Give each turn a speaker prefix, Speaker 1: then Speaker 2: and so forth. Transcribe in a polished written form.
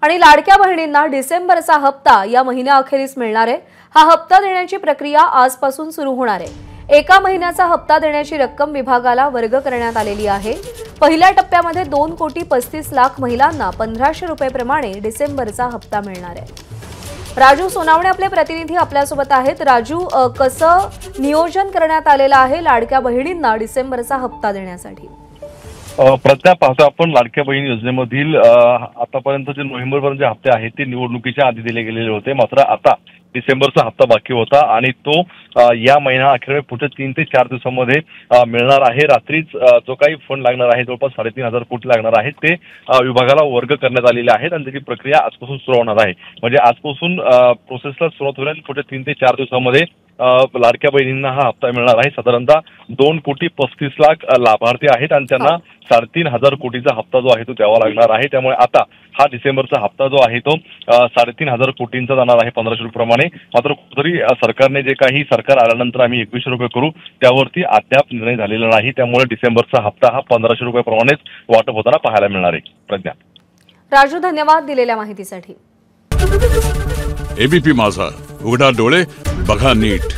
Speaker 1: आणि लाडक्या बहिणींना डिसेंबरचा हप्ता या महिन्याअखेरीस मिळणार आहे। हा हप्ता देण्याची प्रक्रिया आजपासून सुरू होणार आहे। एका महिन्याचा हप्ता देण्याची रक्कम विभागाला वर्ग करण्यात आलेली आहे। पहिल्या टप्प्यामध्ये 2,35,00,000 महिलांना 1,500 रुपये प्रमाणे डिसेंबरचा हप्ता मिळणार आहे। राजू सोनावणे आपले प्रतिनिधी आपल्यासोबत आहेत। राजू, कसं नियोजन करण्यात आलेलं आहे लाडक्या बहिणींना डिसेंबरचा हप्ता देण्यासाठी?
Speaker 2: प्रज्ञा, पाहतो आपण लाडक्या बहीण योजनेमधील आतापर्यंत जे नोव्हेंबरपर्यंत हप्ते आहेत ते निवडणुकीच्या आधी दिले गेलेले होते। मात्र आता डिसेंबरचा हप्ता बाकी होता आणि तो या महिना अखेर पुढच्या 3 ते 4 दिवसांमध्ये मिळणार आहे। रात्रीच जो काही फंड लागणार आहे जवळपास 3,500 कोटी लागणार आहेत ते विभागाला वर्ग करण्यात आलेले आहेत आणि त्याची प्रक्रिया आजपासून सुरू होणार आहे। म्हणजे आजपासून प्रोसेसला सुरुवात होईल आणि पुढच्या 3 ते 4 दिवसांमध्ये लाडक्या बहिणींना हा हप्ता मिळणार आहे। साधारणतः 2,35,00,000 लाभार्थी आहेत आणि त्यांना 3,500 कोटीचा हप्ता जो आहे तो द्यावा लागणार आहे। त्यामुळे आता हा डिसेंबरचा हप्ता जो आहे तो 3,500 कोटींचा जाणार आहे 1,500 रुपयाप्रमाणे। मात्र कुठेतरी सरकारने जे काही सरकार आल्यानंतर आम्ही 2,100 रुपये करू त्यावरती अद्याप निर्णय झालेला नाही। त्यामुळे डिसेंबरचा हप्ता हा 1,500 रुपयाप्रमाणेच वाटप होताना पाहायला मिळणार आहे। प्रज्ञा।
Speaker 1: राजू, धन्यवाद दिलेल्या माहितीसाठी।
Speaker 3: एबीपी माझा, उघडा डोळे बघा नीट।